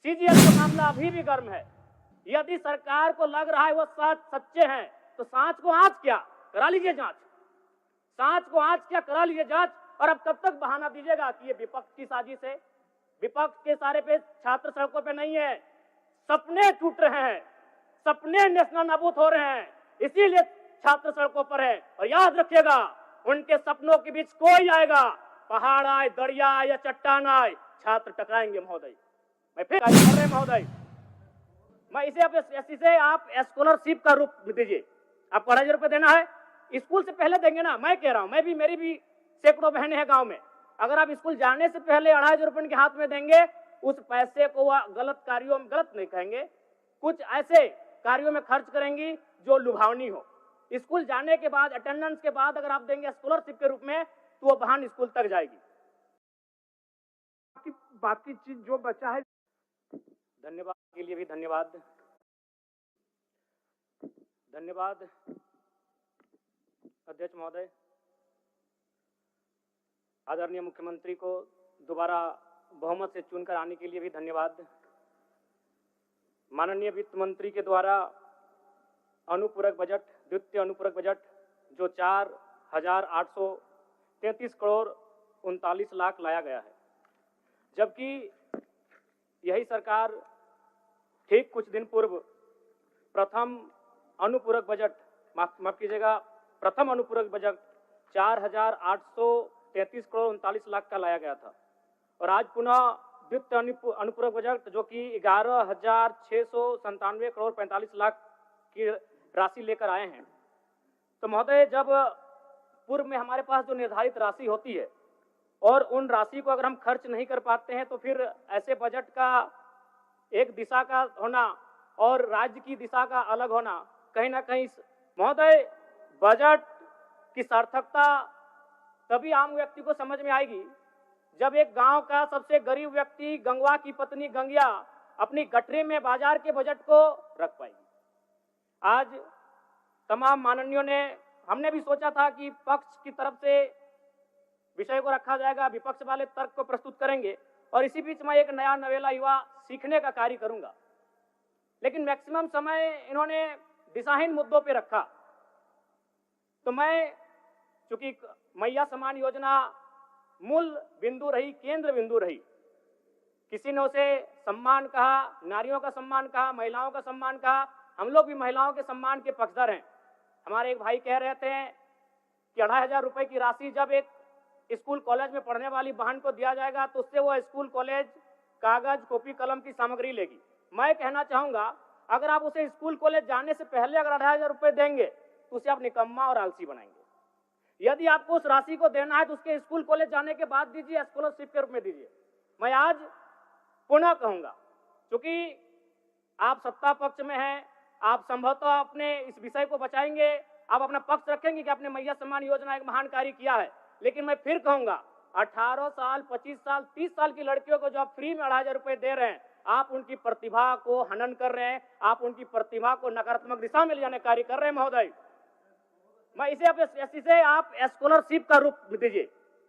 CGL का मामला अभी भी गर्म है। यदि सरकार को लग रहा है वो सच्चे हैं तो सांच को आंच क्या करा लीजिए जांच, सांच को आंच क्या करा लीजिए जांच। और अब कब तक बहाना दीजिएगा कि ये विपक्ष की साजिश है? विपक्ष के सारे पे छात्र सड़कों पे नहीं है, सपने टूट रहे हैं, सपने नेशनल नाबूद हो रहे हैं, इसीलिए छात्र सड़कों पर है। और याद रखिएगा, उनके सपनों के बीच कोई आएगा, पहाड़ आए, दरिया आए या चट्टान आए, छात्र टकराएंगे महोदय। मैं फिर कर रहे महोदय, मैं इसे एससी से आप स्कॉलरशिप का रूप दीजिए। आपको 2,500 रुपए देना है, स्कूल से पहले देंगे ना। मैं कह रहा हूं, मेरी भी सैकड़ों बहनें हैं गांव में। अगर आप स्कूल जाने से पहले 2,500 रुपए उनके हाथ में देंगे, उस पैसे को वह गलत कार्यों में, गलत नहीं कहेंगे, कुछ ऐसे कार्यों में खर्च करेंगी जो लुभावनी हो। स्कूल जाने के बाद, अटेंडेंस के बाद अगर आप देंगे स्कॉलरशिप के रूप में, तो वो बहन स्कूल तक जाएगी। बाकी चीज जो बचा है, धन्यवाद के लिए भी धन्यवाद। धन्यवाद अध्यक्ष महोदय। आदरणीय मुख्यमंत्री को दोबारा बहुमत से चुनकर आने के लिए भी धन्यवाद। माननीय वित्त मंत्री के द्वारा अनुपूरक बजट, द्वितीय अनुपूरक बजट जो 4,833 करोड़ 39 लाख लाया गया है, जबकि यही सरकार ठीक कुछ दिन पूर्व प्रथम अनुपूरक बजट, माफ कीजिएगा, प्रथम अनुपूरक बजट 4,833 करोड़ 39 लाख का लाया गया था। और आज पुनः द्वितीय अनुपूरक बजट जो कि 11,697 करोड़ 45 लाख की राशि लेकर आए हैं। तो महोदय, जब पूर्व में हमारे पास जो निर्धारित राशि होती है और उन राशि को अगर हम खर्च नहीं कर पाते हैं, तो फिर ऐसे बजट का एक दिशा का होना और राज्य की दिशा का अलग होना कहीं ना कहीं, महोदय, बजट की सार्थकता तभी आम व्यक्ति को समझ में आएगी जब एक गांव का सबसे गरीब व्यक्ति, गंगवा की पत्नी गंगिया, अपनी गठरी में बाजार के बजट को रख पाएगी। आज तमाम माननीयों ने, हमने भी सोचा था कि पक्ष की तरफ से विषय को रखा जाएगा, विपक्ष वाले तर्क को प्रस्तुत करेंगे, और इसी बीच मैं एक नया नवेला युवा सीखने का कार्य करूंगा। लेकिन मैक्सिमम समय इन्होंने दिशाहीन मुद्दों पे रखा। तो मैं, चूंकि मैया सम्मान योजना मूल बिंदु रही, केंद्र बिंदु रही, किसी ने उसे सम्मान कहा, नारियों का सम्मान कहा, महिलाओं का सम्मान कहा, हम लोग भी महिलाओं के सम्मान के पक्षधर हैं। हमारे एक भाई कह रहे थे कि 2,500 रुपए की राशि जब एक स्कूल कॉलेज में पढ़ने वाली बहन को दिया जाएगा तो उससे वो स्कूल कॉलेज कागज, कॉपी, कलम की सामग्री लेगी। मैं कहना चाहूंगा, अगर आप उसे स्कूल कॉलेज जाने से पहले अगर 2,500 रुपए देंगे तो उसे आप निकम्मा और आलसी बनाएंगे। यदि आपको उस राशि को देना है तो उसके स्कूल कॉलेज जाने के बाद दीजिए, स्कॉलरशिप के रूप में दीजिए। मैं आज पुनः कहूंगा, क्योंकि आप सत्ता पक्ष में हैं, आप संभवतः अपने इस विषय को बचाएंगे, आप अपना पक्ष रखेंगे कि आपने मैया सम्मान योजना एक महान कार्य किया है। लेकिन मैं फिर कहूंगा, 18 साल, 25 साल, 30 साल की लड़कियों को जो आप फ्री में 2,500 रुपए दे रहे हैं, आप उनकी प्रतिभा को हनन कर रहे हैं, आप उनकी प्रतिभा को नकारात्मक दिशा में ले जाने कार्य कर रहे हैं महोदय। मैं इसे एससी से आप स्कॉलरशिप का रूप दीजिए।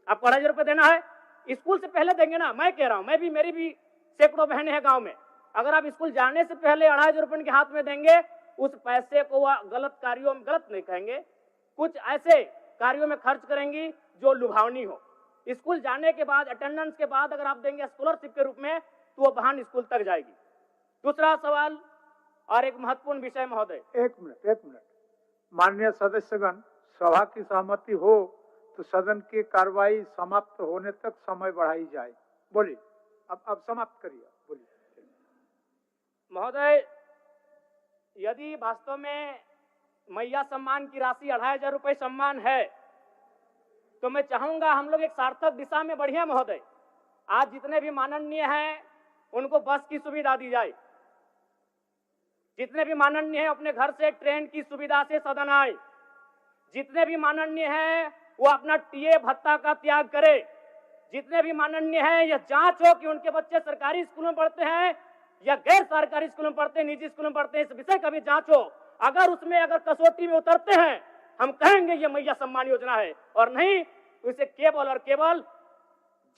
आपको 2,500 रुपए देना है, स्कूल से पहले देंगे ना। मैं कह रहा हूं, मेरी भी सैकड़ों बहनें हैं गांव में। अगर आप स्कूल जाने से पहले 2,500 रुपए उनके हाथ में देंगे, उस पैसे को वह गलत कार्यों में, गलत नहीं कहेंगे, कुछ ऐसे कार्यों में खर्च करेंगी जो लुभावनी हो। स्कूल जाने के बाद, अटेंडेंस के बाद अगर आप देंगे स्कॉलरशिप के रूप में, तो वो बहन स्कूल तक जाएगी। दूसरा सवाल और एक महत्वपूर्ण विषय महोदय। एक मिनट। माननीय सदस्यगण, सभा की सहमति हो तो सदन की कार्रवाई समाप्त होने तक समय बढ़ाई जाए। बोलिए, अब समाप्त करिए, बोलिए। महोदय, यदि वास्तव में मैया सम्मान की राशि 2,500 रुपए सम्मान है, तो मैं चाहूंगा हम लोग एक सार्थक दिशा में बढ़िया महोदय। आज जितने भी माननीय हैं उनको बस की सुविधा दी जाए, जितने भी माननीय हैं अपने घर से ट्रेन की सुविधा से सदन आए, जितने भी माननीय हैं वो अपना टीए भत्ता का त्याग करे, जितने भी माननीय हैं यह जांच हो कि उनके बच्चे सरकारी स्कूलों में पढ़ते हैं या गैर सरकारी स्कूलों में पढ़ते हैं, निजी स्कूलों में पढ़ते हैं, इस विषय का भी जांच हो। अगर उसमें अगर कसौटी में उतरते हैं, हम कहेंगे ये मैया सम्मान योजना है, और नहीं तो इसे केवल और केवल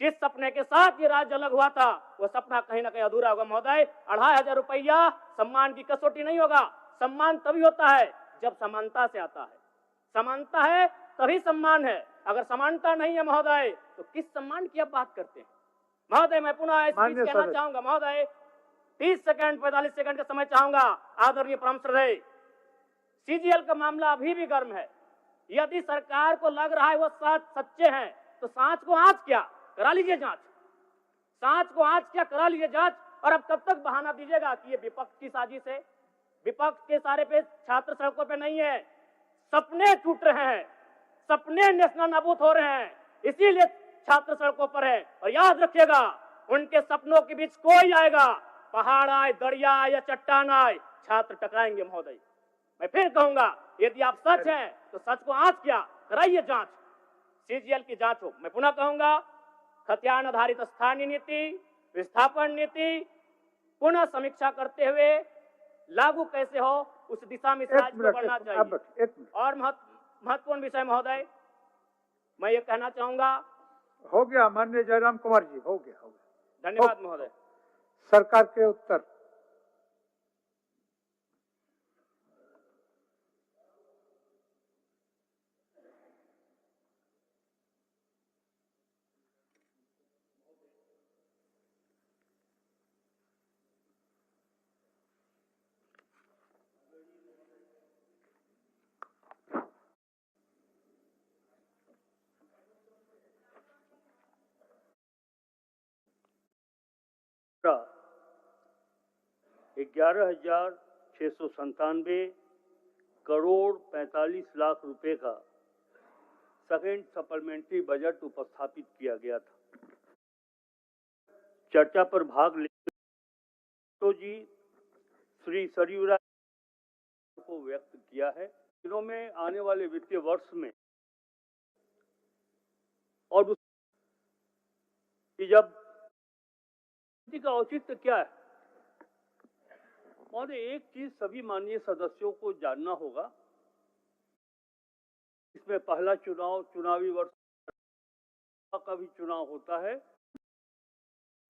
जिस सपने के साथ ये राज्य अलग हुआ था वो सपना कहीं ना कहीं अधूरा होगा महोदय। 2500 रुपया सम्मान की कसौटी नहीं होगा। सम्मान तभी होता है जब समानता से आता है। समानता है तभी सम्मान है। अगर समानता नहीं है महोदय तो किस सम्मान की आप बात करते हैं महोदय। मैं पुनः इस बीच कहना चाहूंगा महोदय, 30 सेकंड 45 सेकंड का समय चाहूंगा। आदरणीय परम श्रद्धेय, सीजीएल का मामला अभी भी गर्म है। यदि सरकार को लग रहा है वो सच्चे हैं तो सांच को आंच क्या करा लीजिए जांच। सांच को आंच क्या करा लीजिए जांच। और अब कब तक बहाना दीजिएगा कि ये विपक्ष की साजिश है। विपक्ष के सारे पे छात्र सड़कों पे नहीं है, सपने टूट रहे हैं, सपने नेशनल नाबूद हो रहे हैं, इसीलिए छात्र सड़कों पर है। और याद रखिएगा उनके सपनों के बीच कोई आएगा, पहाड़ आए, दरिया आए या चट्टान आए, छात्र टकराएंगे महोदय। मैं फिर कहूंगा यदि आप सच हैं तो सच को आंच क्या कराइए जांच, सीजीएल की जांच हो। मैं पुनः कहूंगा खतियान आधारित स्थानीय नीति, विस्थापन नीति पुनः समीक्षा करते हुए लागू कैसे हो उस दिशा में राज्य को बढ़ना चाहिए। और महत्वपूर्ण विषय महोदय मैं ये कहना चाहूंगा। हो गया माननीय जयराम कुमार जी, हो गया। धन्यवाद महोदय। सरकार के उत्तर। ₹11,697 करोड़ 45 लाख रुपए का सेकेंड सप्लीमेंट्री बजट उपस्थापित किया गया था। चर्चा पर भाग लेते तो जी श्री सरयू राय को व्यक्त किया है। दिनों में आने वाले वित्तीय वर्ष में और जब का औचित्य क्या है और एक चीज सभी माननीय सदस्यों को जानना होगा, इसमें पहला चुनावी वर्ष का भी चुनाव होता है,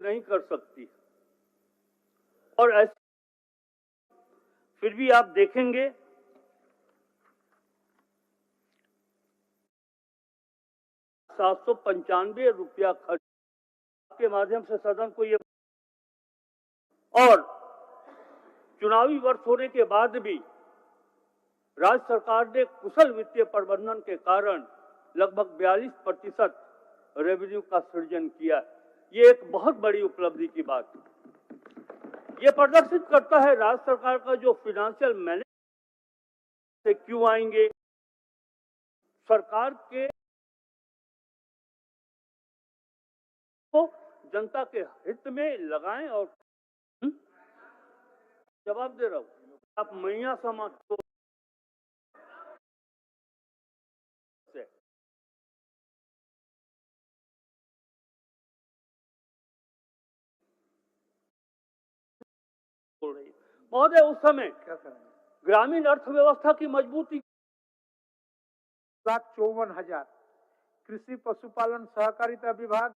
नहीं कर सकती। और ऐसे फिर भी आप देखेंगे ₹795 खर्च के माध्यम से सदन को ये, और चुनावी वर्ष होने के बाद भी राज्य सरकार ने कुशल वित्तीय प्रबंधन के कारण लगभग 42% रेवेन्यू का सृजन किया। ये एक बहुत बड़ी उपलब्धि की बात है। ये प्रदर्शित करता है राज्य सरकार का जो फाइनेंशियल मैनेजमेंट से क्यों आएंगे, सरकार के को जनता के हित में लगाएं। और जवाब दे रहा हूं, आप मैया समाज को बोल रही है महोदय। उस समय क्या करें, ग्रामीण अर्थव्यवस्था की मजबूती 1,54,000 कृषि पशुपालन सहकारिता विभाग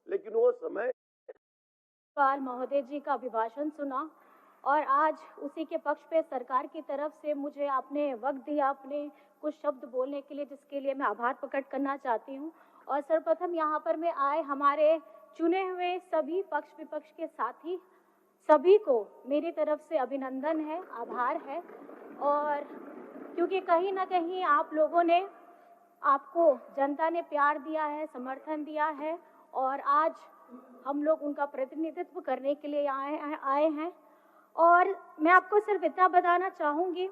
लेकिन वो समय पाल महोदय जी का अभिभाषण सुना और आज उसी के पक्ष पे सरकार की तरफ से मुझे आपने वक्त दिया अपने कुछ शब्द बोलने के लिए, जिसके लिए मैं आभार प्रकट करना चाहती हूँ। और सर्वप्रथम यहाँ पर मैं आए हमारे चुने हुए सभी पक्ष विपक्ष के साथी सभी को मेरी तरफ से अभिनंदन है, आभार है। और क्योंकि कहीं ना कहीं आप लोगों ने, आपको जनता ने प्यार दिया है, समर्थन दिया है और आज हम लोग उनका प्रतिनिधित्व करने के लिए आए हैं। और मैं आपको सिर्फ इतना बताना चाहूँगी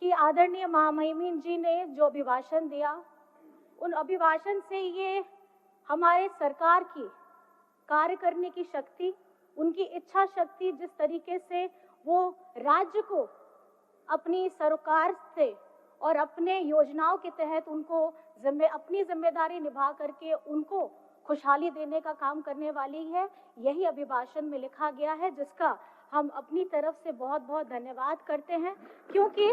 कि आदरणीय महामहिम जी ने जो अभिभाषण दिया, उन अभिभाषण से ये हमारे सरकार की कार्य करने की शक्ति, उनकी इच्छा शक्ति, जिस तरीके से वो राज्य को अपनी सरकार से और अपने योजनाओं के तहत उनको अपनी जिम्मेदारी निभा करके उनको खुशहाली देने का काम करने वाली है, यही अभिभाषण में लिखा गया है, जिसका हम अपनी तरफ से बहुत बहुत धन्यवाद करते हैं, क्योंकि